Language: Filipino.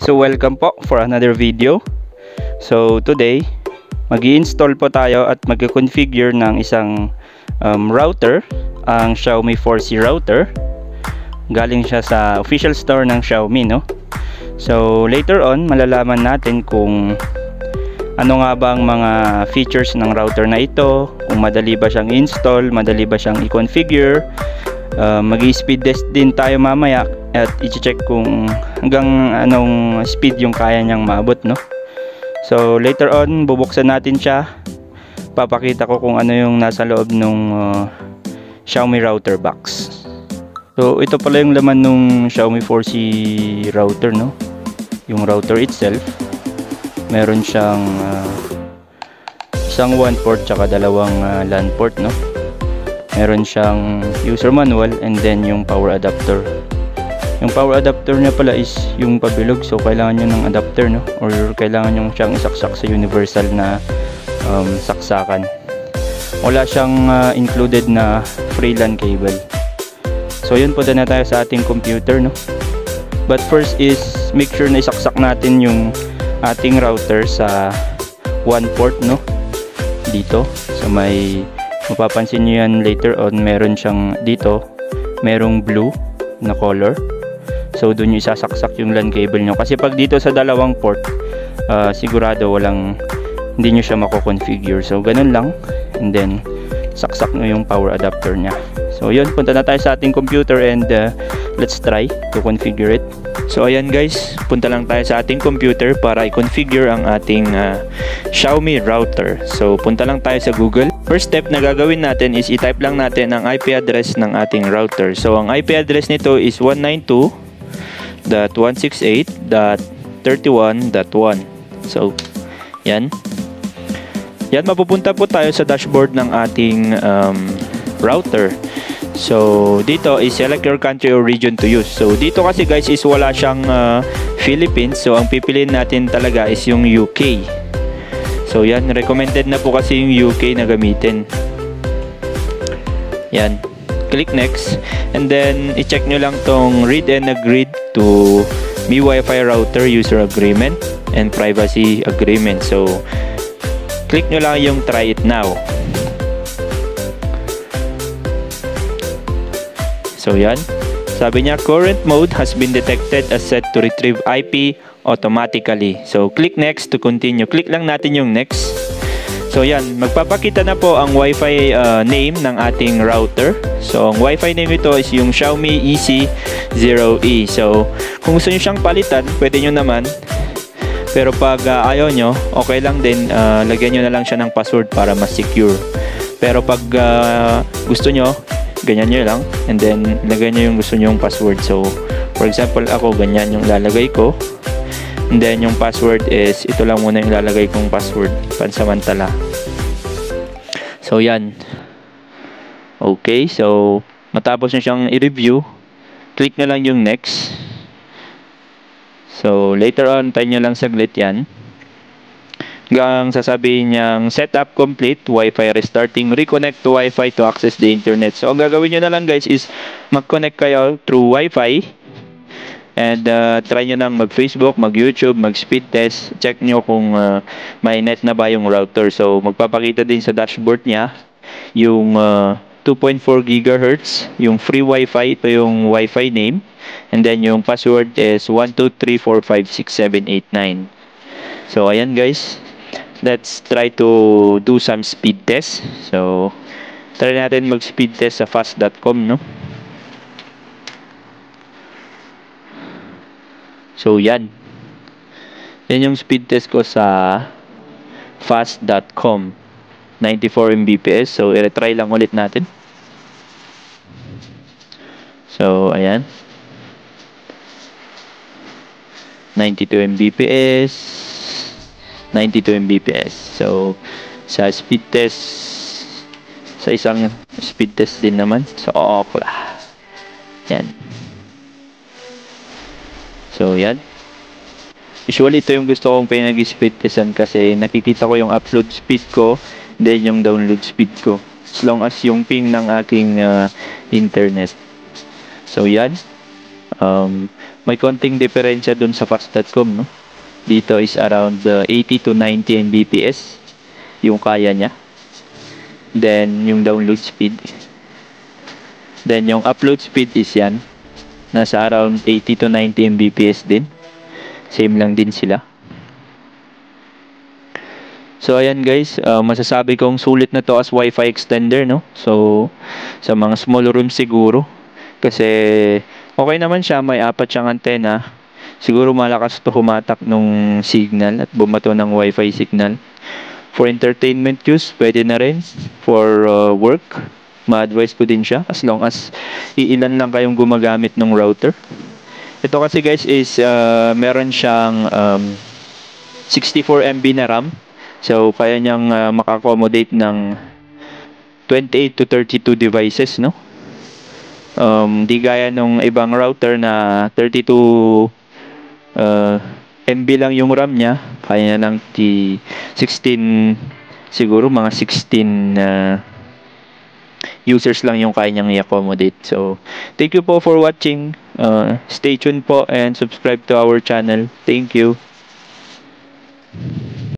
So welcome po for another video. So today, mag-i-install po tayo at mag-configure ng isang router, ang Xiaomi 4C router. Galing siya sa official store ng Xiaomi, no? So later on, malalaman natin kung ano nga ba ang mga features ng router na ito, kung madali ba siyang install, madali ba siyang i-configure. Mag-i-speed test din tayo mamaya at i-check kung hanggang anong speed yung kaya niyang maabot, no? So later on, bubuksan natin siya. Papakita ko kung ano yung nasa loob ng Xiaomi router box. So ito pala yung laman ng Xiaomi 4C router, no? Yung router itself, meron siyang isang WAN port tsaka dalawang LAN port, no? Meron siyang user manual and then yung power adapter. Yung power adapter niya pala is yung pabilog, so kailangan nyo ng adapter, no? Or kailangan nyo siyang isaksak sa universal na saksakan. Wala siyang included na free LAN cable. So yun, punta na tayo sa ating computer, no? But first is make sure na isaksak natin yung ating router sa one port, no? Dito sa may, mapapansin nyo yan later on, meron siyang dito, merong blue na color. So doon nyo isasaksak yung LAN cable nyo, kasi pag dito sa dalawang port, sigurado hindi nyo siya mako-configure. So ganun lang, and then saksak nyo yung power adapter nya. So yun, punta na tayo sa ating computer and let's try to configure it. So ayan guys, punta lang tayo sa ating computer para i-configure ang ating Xiaomi router. So punta lang tayo sa Google. First step na gagawin natin is i-type lang natin ang IP address ng ating router. So ang IP address nito is 192.168.31.1. So yan. Yan, mapupunta po tayo sa dashboard ng ating router. So dito is select your country or region to use. So dito kasi guys is wala siyang Philippines, so ang pipiliin natin talaga is yung UK. So yan, recommended na po kasi yung UK na gamitin. Yan, click next and then i-check nyo lang tong read and agreed to MiWiFi router user agreement and privacy agreement. So click nyo lang yung try it now. So yan, sabi niya current mode has been detected as set to retrieve IP automatically. So click next to continue. Click lang natin yung next. So yan, magpapakita na po ang Wi-Fi name ng ating router. So ang Wi-Fi name ito is yung Xiaomi EC0E. So kung gusto nyo siyang palitan, pwede nyo naman. Pero pag ayaw nyo, okay lang din, lagyan nyo na lang siya ng password para mas secure. Pero pag gusto nyo, ganyan nyo lang, and then lagay nyo yung gusto nyo yung password. So for example, ako ganyan yung lalagay ko, and then yung password is ito lang muna yung lalagay kong password pansamantala. So yan. Okay, so matapos nyo siyang i-review, click na lang yung next. So later on, tayo nyo lang saglit yan hanggang sasabihin niyang setup complete, Wi-Fi restarting, reconnect to Wi-Fi to access the internet. So ang gagawin nyo na lang guys is mag-connect kayo through Wi-Fi and try nyo nang mag-Facebook, mag-YouTube, mag-speed test. Check nyo kung may net na ba yung router. So magpapakita din sa dashboard niya yung 2.4 GHz, yung free Wi-Fi, ito yung Wi-Fi name, and then yung password is 123456789. So ayan guys, let's try to do some speed test. So try natin mag-speed test sa fast.com, no? So yan. Yan yung speed test ko sa fast.com. 94 Mbps. So i-retry lang ulit natin. So ayan. 92 Mbps. 92 Mbps. So sa speed test, sa isang speed test din naman, so okla. Yan. So yan. Usually ito yung gusto kong pinag-speed testan kasi nakikita ko yung upload speed ko, then yung download speed ko, as long as yung ping ng aking internet. So yan. may konting diferensya dun sa fast.com, no? Dito is around 80 to 90 Mbps yung kaya niya. Then, yung download speed. Then, yung upload speed is yan. Nasa around 80 to 90 Mbps din. Same lang din sila. So, ayan guys. Masasabi kong sulit na to as Wi-Fi extender, no? So, sa mga small room siguro. Kasi, okay naman siya. May 4 siyang antena. Siguro malakas to humatak nung signal at bumato ng Wi-Fi signal. For entertainment use, pwede na rin. For work, ma-advise ko din siya as long as iilan lang kayong gumagamit ng router. Ito kasi guys is meron siyang 64 MB na RAM. So kaya niyang maka-accommodate ng 28 to 32 devices, no? Di gaya nung ibang router na 32 MB lang yung RAM niya, kaya niya lang 16, siguro mga 16 users lang yung kaya niyang i-accommodate. So, thank you po for watching. Stay tuned po and subscribe to our channel. Thank you.